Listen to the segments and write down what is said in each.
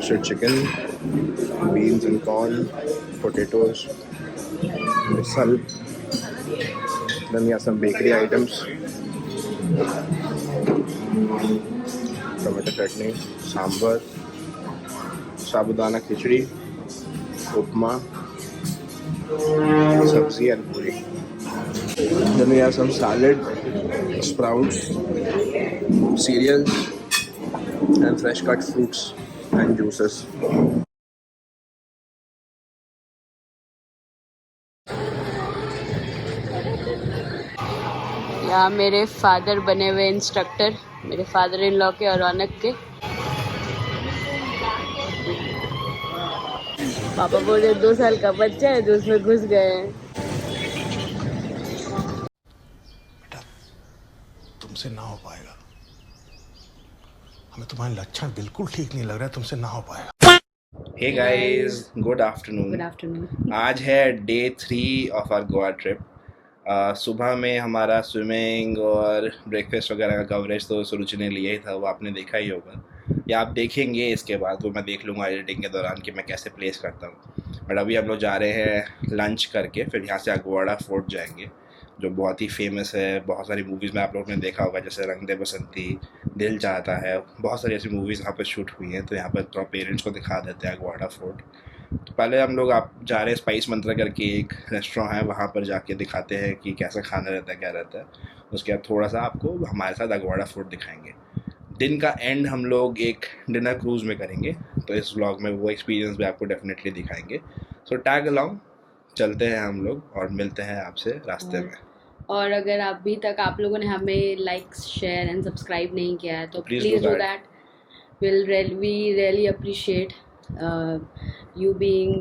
roasted chicken, beans and corn, potatoes, misal. Then we have some bakery items, tomato chutney, sambar, sabudana khichdi, upma, sabzi and puri. Then we have some salad, sprouts, cereals and fresh cut fruits and juices. यहाँ मेरे father बने हुए instructor, मेरे father in law के और रौनक के। पापा बोल रहे 2 साल का बच्चा है जो उसमें घुस गए हैं। बेटा तुमसे ना हो पाएगा, हमें तुम्हारे लक्षण बिल्कुल ठीक नहीं लग रहा है, तुमसे ना हो पाएगा। Hey guys, good afternoon. Good afternoon. आज है day 3 of our Goa trip. सुबह में हमारा स्विमिंग और ब्रेकफास्ट वगैरह का कवरेज तो सुरुचि ने लिया ही था, वो आपने देखा ही होगा या आप देखेंगे। इसके बाद वो मैं देख लूँगा एडिटिंग के दौरान कि मैं कैसे प्लेस करता हूँ। बट अभी हम लोग जा रहे हैं लंच करके, फिर यहाँ से अगवाड़ा फोर्ट जाएंगे जो बहुत ही फेमस है। बहुत सारी मूवीज़ में आप लोगों ने देखा होगा, जैसे रंग दे बसंती, दिल चाहता है, बहुत सारी ऐसी मूवीज़ यहाँ पर शूट हुई हैं। तो यहाँ पर थोड़ा पेरेंट्स को दिखा देते हैं अगवाड़ा फोर्ट। तो पहले हम लोग आप जा रहे हैं स्पाइस मंत्रा करके एक रेस्टोरेंट है, वहाँ पर जाके दिखाते हैं कि कैसा खाना रहता है, क्या रहता है। उसके बाद थोड़ा सा आपको हमारे साथ अगवाड़ा फोर्ट दिखाएंगे। दिन का एंड हम लोग एक डिनर क्रूज़ में करेंगे, तो इस व्लॉग में वो एक्सपीरियंस भी आपको डेफिनेटली दिखाएंगे। सो टैग अलोंग, चलते हैं हम लोग और मिलते हैं आपसे रास्ते में। और अगर अभी तक आप लोगों ने हमें लाइक, शेयर एंड सब्सक्राइब नहीं किया है तो Please please do do that. That. We really appreciate you being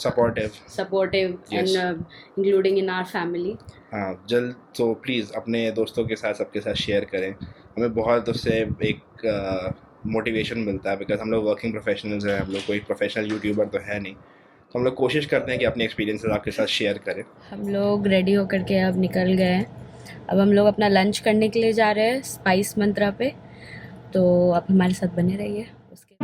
supportive supportive Yes. and including in our family. हाँ, जल्द तो प्लीज़ अपने दोस्तों के साथ, सबके साथ शेयर करें। हमें बहुत उससे एक मोटिवेशन मिलता है, बिकॉज हम लोग वर्किंग प्रोफेशनल्स हैं, हम लोग कोई प्रोफेशनल यूट्यूबर तो है नहीं। तो हम लोग कोशिश करते हैं कि अपने एक्सपीरियंसेस आपके साथ शेयर करें। हम लोग रेडी होकर के अब निकल गए हैं। अब हम लोग अपना लंच करने के लिए जा रहे हैं स्पाइस मंत्रा पे, तो आप हमारे साथ बने रहिए। उसके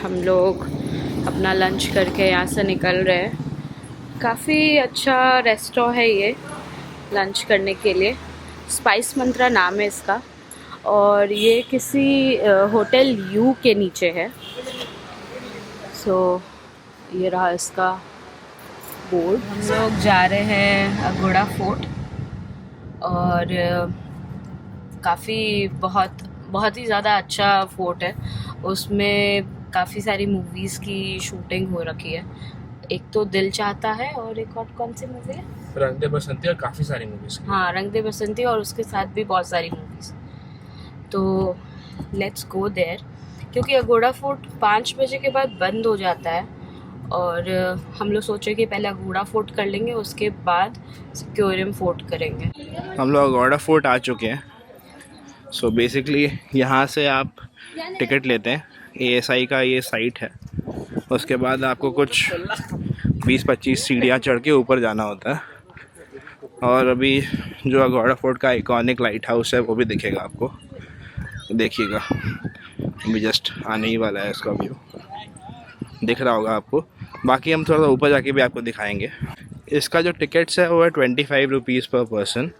हम लोग अपना लंच करके यहाँ से निकल रहे हैं। काफ़ी अच्छा रेस्टोरेंट है ये लंच करने के लिए, स्पाइस मंत्रा नाम है इसका, और ये किसी होटल यू के नीचे है। सो ये रहा इसका बोर्ड। हम लोग जा रहे हैं अगोड़ा फोर्ट, और काफ़ी बहुत ही ज़्यादा अच्छा फोर्ट है। उसमें काफ़ी सारी मूवीज़ की शूटिंग हो रखी है। एक तो दिल चाहता है और एक और कौन सी मूवी है, रंग दे बसंती और काफ़ी सारी मूवीज़। हाँ, रंग दे बसंती, और उसके साथ भी बहुत सारी मूवीज़। तो लेट्स गो देयर, क्योंकि अगोड़ा फोर्ट 5 बजे के बाद बंद हो जाता है, और हम लोग सोचे कि पहले अगोड़ा फोर्ट कर लेंगे, उसके बाद सिक्योरियम फोर्ट करेंगे। हम लोग अगवाड़ा फोर्ट आ चुके हैं। सो बेसिकली यहाँ से आप टिकट लेते हैं, ASI का ये साइट है। उसके बाद आपको कुछ 20-25 सीढ़ियाँ चढ़ के ऊपर जाना होता है, और अभी जो अगवाड़ा फोर्ट का आइकॉनिक लाइट हाउस है वो भी दिखेगा आपको, देखिएगा। अभी जस्ट आने ही वाला है, इसका व्यू दिख रहा होगा आपको। बाकी हम थोड़ा सा ऊपर जाके भी आपको दिखाएंगे। इसका जो टिकट्स है वो है 25 रुपीज़ पर पर्सन।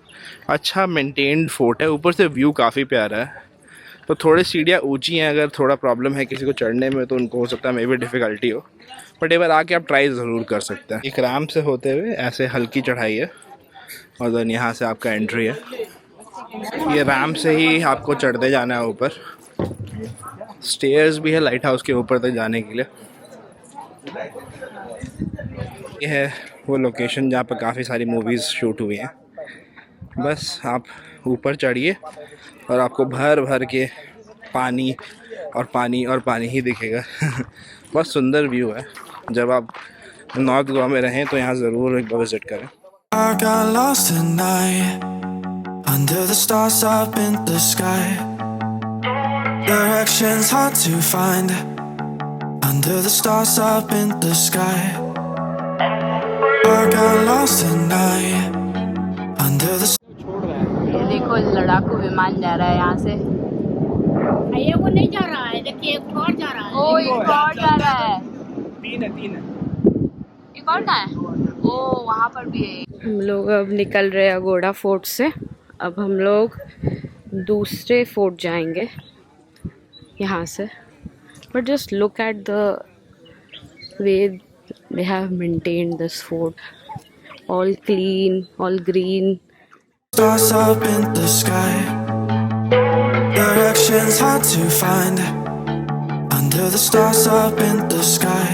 अच्छा मेंटेन्ड फोर्ट है, ऊपर से व्यू काफ़ी प्यारा है। तो थोड़ी सीढ़ियाँ ऊंची हैं, अगर थोड़ा प्रॉब्लम है किसी को चढ़ने में तो उनको हो सकता है मे भी डिफ़िकल्टी हो, बट एक बार आके आप ट्राई ज़रूर कर सकते हैं। एक रैंप से होते हुए ऐसे हल्की चढ़ाई है, और देन यहाँ से आपका एंट्री है। ये रैंप से ही आपको चढ़ते जाना है ऊपर। स्टेयर्स भी है लाइट हाउस के ऊपर तक जाने के लिए। ये है वो लोकेशन जहाँ पर काफ़ी सारी मूवीज़ शूट हुई हैं। बस आप ऊपर चढ़िए और आपको भर भर के पानी और पानी और पानी ही दिखेगा। बहुत सुंदर व्यू है। जब आप नॉर्थ गोवा में रहें तो यहाँ ज़रूर एक बार विज़िट करें। I got lost tonight under the stars up in the sky. Directions hard to find under the stars up in the sky. I got lost tonight under the. ये देखो लड़ाकू विमान जा रहा है यहाँ से। ये वो नहीं जा रहा है, देखिए एक और जा रहा है। ओ एक और जा रहा है। तीन है। एक और कहाँ है? ओ वहाँ पर भी है। हम लोग अब निकल रहे हैं अगोड़ा फोर्ट से। अब हम लोग दूसरे फोर्ट जाएंगे यहाँ से। But just look at the way they have maintained this fort, all clean, all green. Stars up in the sky. Directions hard to find under the stars up in the sky.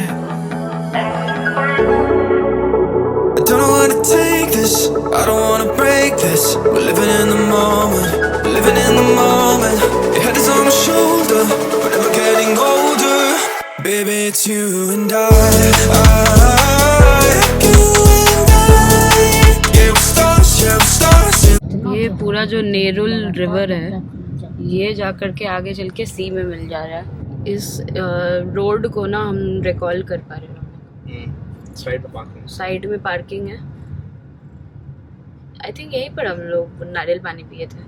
I don't know where to take this. I don't wanna break this. We're living in the moment. We're living in the moment. Your head is on my shoulder, but never getting older. Baby, it's you and I. You and I. Yeah, we're stars. Yeah, we're stars. ये पूरा जो Nerul river है ये जाकर के आगे चल के सी में मिल जा रहा है। इस रोड को ना हम रिकॉल कर पा रहे हैं। साइड में पार्किंग है। आई थिंक यहीं पर हम लोग नारियल पानी पिए थे।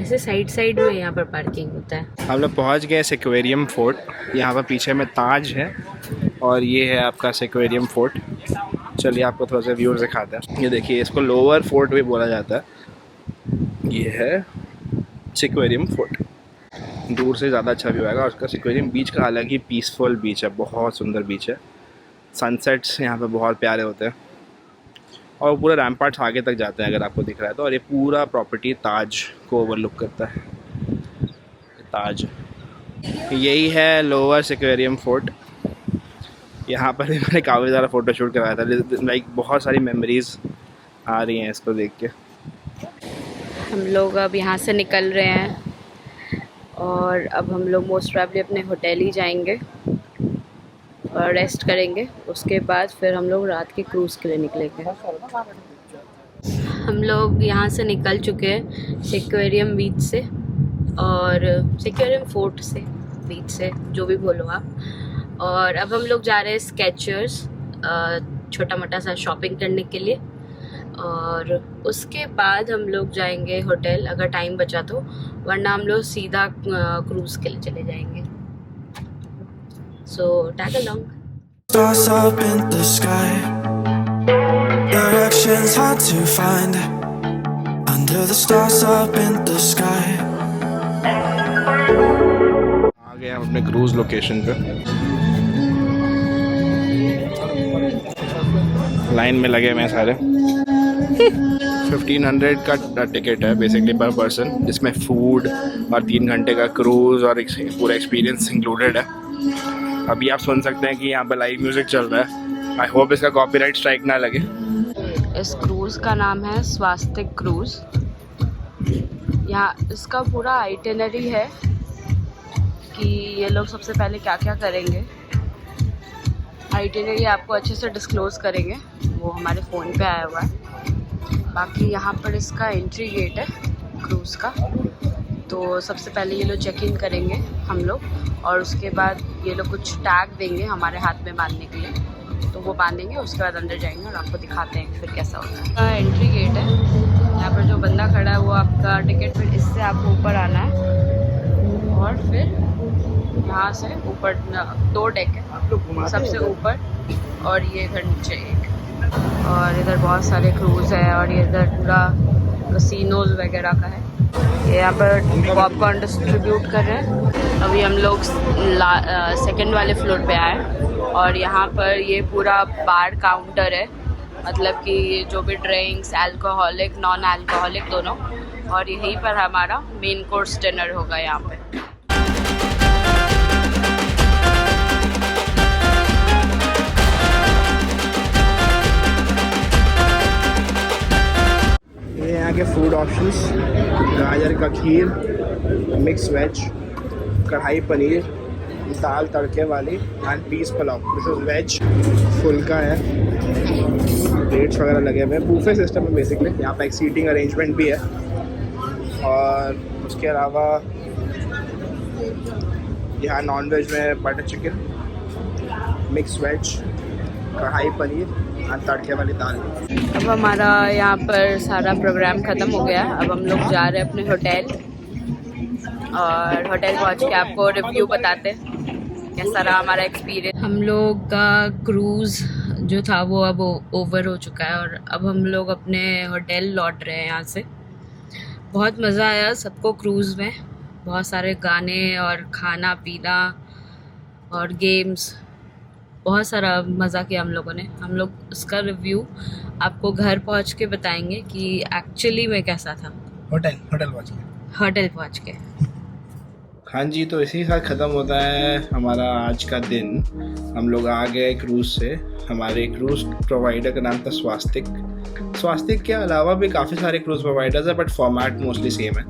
ऐसे साइड में यहाँ पर पार्किंग होता है। हम लोग पहुँच गए सेक्वेरियम फोर्ट। यहाँ पर पीछे में ताज है और ये है आपका सेक्वेरियम फोर्ट। चलिए आपको थोड़ा सा व्यूज़ दिखाते हैं। ये देखिए, इसको लोअर फोर्ट भी बोला जाता है। ये है सेक्वेरियम फोर्ट। दूर से ज़्यादा अच्छा व्यू आएगा। और उसका सेक्वेरियम बीच का अलग ही पीसफुल बीच है, बहुत सुंदर बीच है। सनसेट्स यहाँ पे बहुत प्यारे होते हैं और पूरा रैम्पार्ट्स आगे तक जाते हैं अगर आपको दिख रहा है तो। और ये पूरा प्रॉपर्टी ताज को ओवरलुक करता है। ताज यही है लोअर सेक्वेरियम फोर्ट। यहाँ पर मैंने काफ़ी ज़्यादा फ़ोटो शूट कराया था। लाइक बहुत सारी मेमोरीज़ आ रही हैं इसको देख के। हम लोग अब यहाँ से निकल रहे हैं और अब हम लोग मोस्ट प्रॉब्ली अपने होटल ही जाएंगे और रेस्ट करेंगे। उसके बाद फिर हम लोग रात के क्रूज़ के लिए निकलेंगे। हम लोग यहाँ से निकल चुके हैं सेक्वेरियम बीच से और सेक्वेरियम फोर्ट से, बीच से, जो भी बोलो आप। और अब हम लोग जा रहे हैं स्केचर्स, छोटा मोटा सा शॉपिंग करने के लिए। और उसके बाद हम लोग जाएंगे होटल अगर टाइम बचा तो, वरना हम लोग सीधा क्रूज़ के लिए चले जाएंगे। So tag along. Stars up in the sky. Directions hard to find under the stars up in the sky. आ गए हम अपने क्रूज़ लोकेशन पे। लाइन में लगे हुए हैं सारे। 1500 का टिकट है बेसिकली पर पर्सन, जिसमें फूड और 3 घंटे का क्रूज़ और पूरा एक्सपीरियंस इंक्लूडेड है। अभी आप सुन सकते हैं कि यहाँ पे लाइव म्यूज़िक चल रहा है। आई होप इसका कॉपीराइट स्ट्राइक ना लगे। इस क्रूज़ का नाम है स्वास्तिक क्रूज़। यहाँ इसका पूरा आइटिनरी है कि ये लोग सबसे पहले क्या क्या करेंगे। आइटिनरी आपको अच्छे से डिस्क्लोज़ करेंगे, वो हमारे फ़ोन पे आया हुआ है। बाकी यहाँ पर इसका एंट्री गेट है क्रूज़ का। तो सबसे पहले ये लोग चेक इन करेंगे हम लोग, और उसके बाद ये लोग कुछ टैग देंगे हमारे हाथ में बांधने के लिए, तो वो बांधेंगे। उसके बाद अंदर जाएंगे और आपको दिखाते हैं फिर कैसा होता है। एंट्री गेट है, यहाँ पर जो बंदा खड़ा है वो आपका टिकट, फिर इससे आपको ऊपर आना है और फिर यहाँ से ऊपर 2 डेक है, सबसे ऊपर और ये इधर नीचे एक, और इधर बहुत सारे क्रूज़ है और ये इधर पूरा कसिनोज वगैरह का है। ये यहाँ पर पॉपकॉर्न डिस्ट्रीब्यूट कर रहे हैं। अभी हम लोग सेकंड वाले फ्लोर पे आए और यहाँ पर ये पूरा बार काउंटर है, मतलब कि जो भी ड्रिंक्स, अल्कोहलिक, नॉन अल्कोहलिक दोनों, और यहीं पर हमारा मेन कोर्स डिनर होगा यहाँ पे। ये यहाँ के फूड ऑप्शंस, गाजर का खीर, मिक्स वेज, कढ़ाई पनीर, दाल तड़के वाली and peas pulao. This is veg. Phulka है, प्लेट्स वगैरह लगे हुए हैं, बूफे सिस्टम है बेसिकली। यहाँ पे एक सीटिंग अरेंजमेंट भी है। और उसके अलावा यहाँ नॉन वेज में बटर चिकन, मिक्स वेज, कढ़ाई पनीर और तड़के वाली दाल। अब हमारा यहाँ पर सारा प्रोग्राम ख़त्म हो गया। अब हम लोग जा रहे हैं अपने होटल, और होटल पहुँच के आपको रिव्यू बताते हैं कैसा रहा हमारा एक्सपीरियंस। हम लोग का क्रूज़ जो था वो अब ओवर हो चुका है, और अब हम लोग अपने होटल लौट रहे हैं यहाँ से। बहुत मज़ा आया सबको क्रूज़ में, बहुत सारे गाने और खाना पीना और गेम्स, बहुत सारा मज़ा किया हम लोगों ने। हम लोग उसका रिव्यू आपको घर पहुंच के बताएंगे कि एक्चुअली में कैसा था होटल पहुंच के। हाँ जी, तो इसी के साथ ख़त्म होता है हमारा आज का दिन। हम लोग आ गए क्रूज़ से। हमारे क्रूज़ प्रोवाइडर का नाम था स्वास्तिक के अलावा भी काफ़ी सारे क्रूज़ प्रोवाइडर्स है, बट फॉर्मेट मोस्टली सेम है।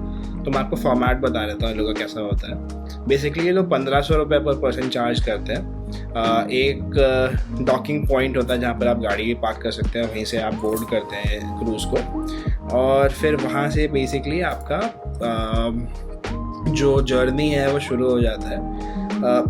तो मैं आपको फॉर्मेट बता देता हूँ इन लोगों का कैसा होता है। बेसिकली ये लोग 1500 रुपये पर पर्सन चार्ज करते हैं। एक डॉकिंग पॉइंट होता है जहाँ पर आप गाड़ी पार्क कर सकते हैं, वहीं से आप बोर्ड करते हैं क्रूज़ को, और फिर वहाँ से बेसिकली आपका जो जर्नी है वो शुरू हो जाता है।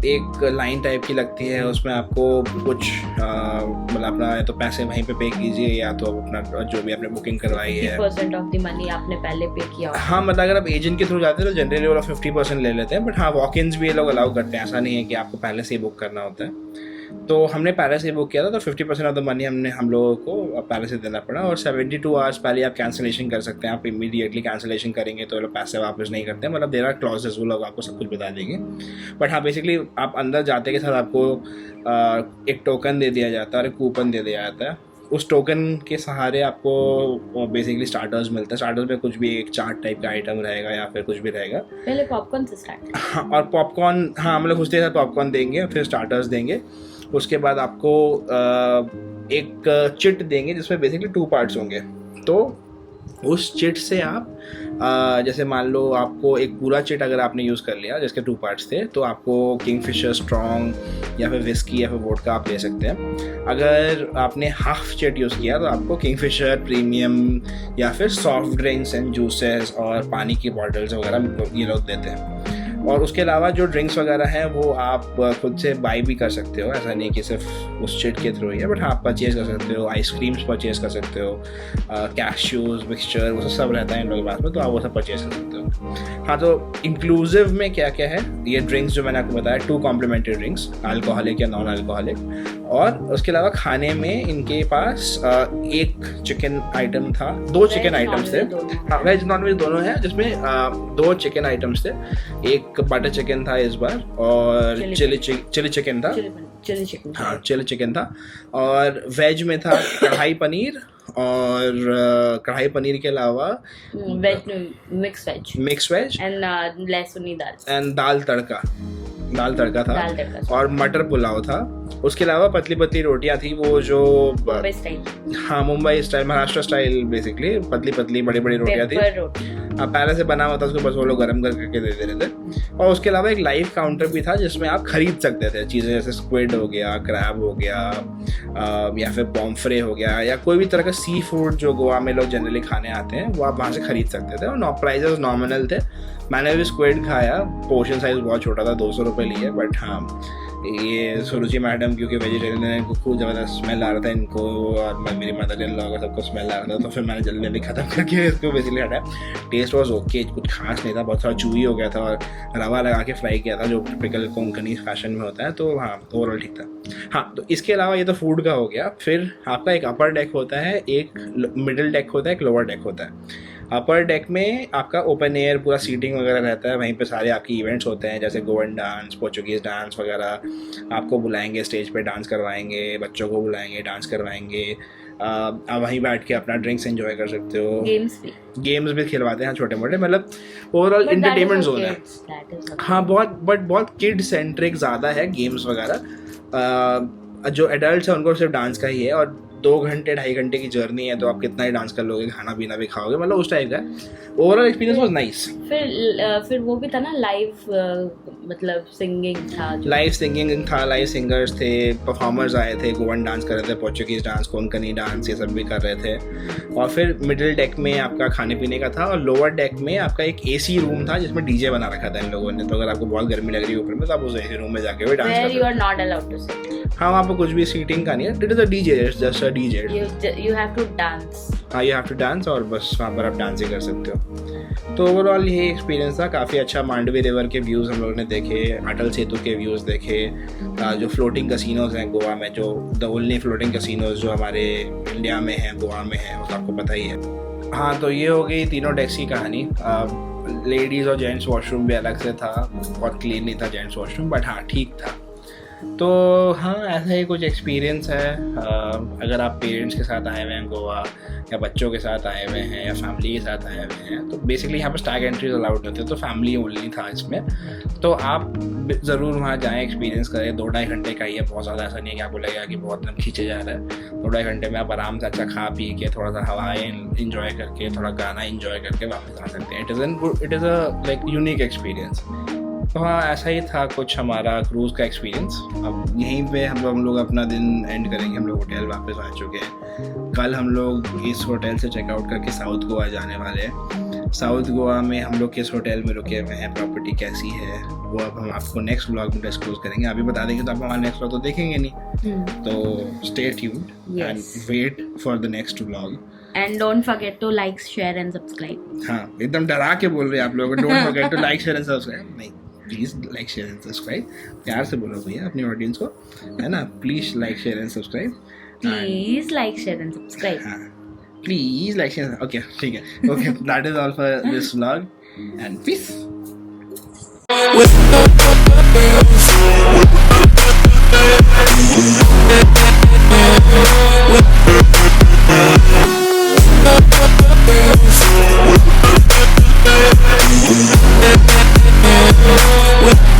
एक लाइन टाइप की लगती है, उसमें आपको कुछ मतलब अपना या तो पैसे वहीं पे कीजिए, या तो अपना जो भी आपने बुकिंग करवाई है 50% ऑफ द मनी आपने पहले पे किया। हाँ, मतलब अगर आप एजेंट के थ्रू जाते हैं तो जनरली वो 50% ले लेते हैं, बट हाँ वॉक-इन्स भी ये लोग अलाउ करते हैं। ऐसा नहीं है कि आपको पहले से ही बुक करना होता है। तो हमने पहले से बुक किया था, तो 50% ऑफ द मनी हम लोगों को पहले से देना पड़ा, और 72 आवर्स पहले आप कैंसिलेशन कर सकते हैं। आप इमीडिएटली कैंसिलेशन करेंगे तो लोग पैसे वापस नहीं करते, मतलब देर आर क्लॉजेस, वो लोग आपको सब कुछ बता देंगे। बट हाँ, बेसिकली आप अंदर जाते के साथ आपको एक टोकन दे दिया जाता है और एक कूपन दे दिया जाता है। उस टोकन के सहारे आपको बेसिकली स्टार्टर्स मिलता है। स्टार्टर्स में कुछ भी एक चाट टाइप का आइटम रहेगा या फिर कुछ भी रहेगा। पहले पॉपकॉर्न से स्टार्ट। हाँ, और पॉपकॉर्न, हाँ मतलब उसके साथ पॉपकॉर्न देंगे, फिर स्टार्टर्स देंगे। उसके बाद आपको एक चिट देंगे जिसमें बेसिकली 2 पार्ट्स होंगे। तो उस चिट से आप जैसे मान लो आपको एक पूरा चिट अगर आपने यूज़ कर लिया जिसके 2 पार्ट्स थे, तो आपको किंगफिशर स्ट्रॉन्ग या फिर विस्की या फिर वोडका आप ले सकते हैं। अगर आपने हाफ चिट यूज़ किया तो आपको किंगफिशर प्रीमियम या फिर सॉफ्ट ड्रिंक्स एंड जूसेस और पानी की बॉटल्स वगैरह ये लोग देते हैं। और उसके अलावा जो ड्रिंक्स वगैरह हैं वो आप खुद से बाई भी कर सकते हो। ऐसा नहीं कि सिर्फ उस चिट के थ्रू ही है, बट हाँ आप परचेज़ कर सकते हो। आइसक्रीम्स परचेज़ कर सकते हो, कैश्यूज़, मिक्सचर, वो सब रहता है इन लोगों के पास में, तो आप वो सब परचेज़ कर सकते हो। हाँ, तो इंक्लूसिव में क्या क्या है, ये ड्रिंक्स जो मैंने आपको बताया 2 कॉम्प्लीमेंट्री ड्रिंक्स, अल्कोहलिक या नॉन अल्कोहलिक। और उसके अलावा खाने में इनके पास एक चिकन आइटम था, 2 चिकन आइटम्स थे। हाँ, वेज नॉन वेज दोनों हैं, जिसमें 2 चिकन आइटम्स थे। एक बटर चिकन था इस बार, और चिली चिकन था। हाँ, चिली चिकन था। और वेज में था कढ़ाई पनीर, और कढ़ाई पनीर के अलावा मिक्स वेज एंड लहसुनी दाल एंड दाल तड़का था, और मटर पुलाव था। उसके अलावा पतली पतली रोटियां थी, वो जो मुंबई स्टाइल, हाँ Mumbai style, Maharashtra style, basically पतली पतली बड़ी बड़ी रोटियां थी। पहले से बना हुआ था, उसको बस वो लोग गर्म करके दे रहे थे। और उसके अलावा एक लाइव काउंटर भी था जिसमें आप खरीद सकते थे चीज़ें, जैसे स्क्विड हो गया, क्रैब हो गया, या फिर पॉम्फ्रे हो गया, या कोई भी तरह का सी फूड जो गोवा में लोग जनरली खाने आते हैं, वो आप वहाँ से खरीद सकते थे। और प्राइजेस नॉमिनल थे। मैंने भी स्क्विड खाया, पोर्शन साइज बहुत छोटा था, 200 रुपये लिए। बट हाँ, ये सुरुचि मैडम क्योंकि वेजिटेरियन है, इनको खूब ज़बरदस्त स्मेल आ रहा था इनको, और मेरी मदर इन लॉ को सबको स्मेल आ रहा था, तो फिर मैंने जल्दी जल्दी ख़त्म करके इसको बेसिकली हटाया। टेस्ट वॉज ओके, कुछ खास नहीं था, बहुत सारा चूई हो गया था, और रवा लगा के फ्राई किया था जो टिपिकल कोंकणी फैशन में होता है। तो हाँ, ओवरऑल ठीक था। हाँ, तो इसके अलावा ये तो फूड का हो गया। फिर आपका एक अपर डेक होता है, एक मिडिल डेक होता है, एक लोअर डेक होता है। अपर डेक में आपका ओपन एयर पूरा सीटिंग वगैरह रहता है, वहीं पे सारे आपके इवेंट्स होते हैं, जैसे गोवन डांस, पोर्चुगीज़ डांस वगैरह। आपको बुलाएंगे, स्टेज पे डांस करवाएंगे, बच्चों को बुलाएंगे, डांस करवाएंगे। आप वहीं बैठ के अपना ड्रिंक्स एंजॉय कर सकते हो। गेम्स भी खिलवाते हैं छोटे मोटे, मतलब ओवरऑल इंटरटेनमेंट जोन है। हाँ, बहुत किड सेंट्रिक ज़्यादा है गेम्स वगैरह। जो एडल्ट्स हैं उनको सिर्फ डांस का ही है, और 2 घंटे 2.5 घंटे की जर्नी है, तो आप कितना ही डांस कर लोगे, खाना पीना भी खाओगे, मतलब उस टाइप का। Overall experience was nice. फिर वो भी था ना लाइव, मतलब सिंगिंग था, लाइव सिंगिंग था, लाइव सिंगर्स थे, परफॉर्मर्स आए थे, गोवन डांस कर रहे थे, पोर्चुगीज डांस, कोंकणी डांस, ये सब भी कर रहे थे। और फिर मिडिल डेक में आपका खाने पीने का था, और लोअर डेक में आपका एक AC रूम था जिसमें DJ बना रखा था इन लोगों ने। तो अगर आपको बहुत गर्मी लग रही है ऊपर में, तो आप उस AC रूम में जाके भी डांस कर सकते you are not allowed to sit. हाँ, वहाँ पर कुछ भी सीटिंग का नहीं है, it is a DJ, it's just a DJ। You have to dance. हाँ, यू हैव टू डांस, और बस वहाँ पर आप डांस ही कर सकते हो। तो ओवरऑल ये एक्सपीरियंस था काफ़ी अच्छा। मांडवी रिवर के व्यूज़ हम लोगों ने देखे, अटल सेतु के व्यूज़ देखे, जो फ्लोटिंग कसिनोज हैं गोवा में, जो द ओनली फ्लोटिंग कसिनोज जो हमारे इंडिया में हैं, गोवा में हैं, वो तो आपको पता ही है। हाँ, तो ये हो गई तीनों डेक्स की कहानी। लेडीज़ और जेंट्स वॉशरूम भी अलग से था, बहुत क्लीन नहीं था जेंट्स वॉशरूम, बट हाँ ठीक था। तो हाँ, ऐसा ही कुछ एक्सपीरियंस है। अगर आप पेरेंट्स के साथ आए हुए हैं गोवा, या बच्चों के साथ आए हुए हैं, या फैमिली के साथ आए हुए हैं, तो बेसिकली यहाँ पर स्टैग एंट्रीज अलाउड होते हैं, तो फैमिली ओनली था इसमें। तो आप ज़रूर वहाँ जाएँ, एक्सपीरियंस करें। 2-2.5 घंटे का ही है, बहुत ज़्यादा ऐसा नहीं है कि आपको लगेगा कि बहुत दिन खींचे जा रहा है। 2-2.5 घंटे में आप आराम से अच्छा खा पी के, थोड़ा सा हवाएं इंजॉय करके, थोड़ा गाना इंजॉय करके वापस आ सकते हैं। It is a like unique experience. तो हाँ, ऐसा ही था कुछ हमारा क्रूज़ का एक्सपीरियंस। अब यहीं पे हम लोग अपना दिन एंड करेंगे। हम लोग होटल वापस आ चुके हैं। कल हम लोग इस होटल से चेकआउट करके साउथ गोवा जाने वाले हैं। साउथ गोवा में हम लोग किस होटल में रुके हुए हैं, प्रॉपर्टी कैसी है, वो अब हम आपको नेक्स्ट व्लॉग में डिस्क्लोज करेंगे। अभी बता देंगे तो आप हमारा नेक्स्ट व्लॉग तो देखेंगे नहीं। तो stay tuned and wait for the next vlog. And don't forget to like, share and subscribe. हाँ, एकदम डरा के बोल रहे हैं आप लोग। Don't forget to like, share and subscribe. नहीं, please like, share and subscribe. प्यार से बोलो भैया अपनी ऑडियंस को, है ना। Please like, share and subscribe. Please like, share and subscribe. हाँ, प्लीज़ लाइक, शेयर। ओके, ठीक है। Okay, that is all for this vlog and peace. with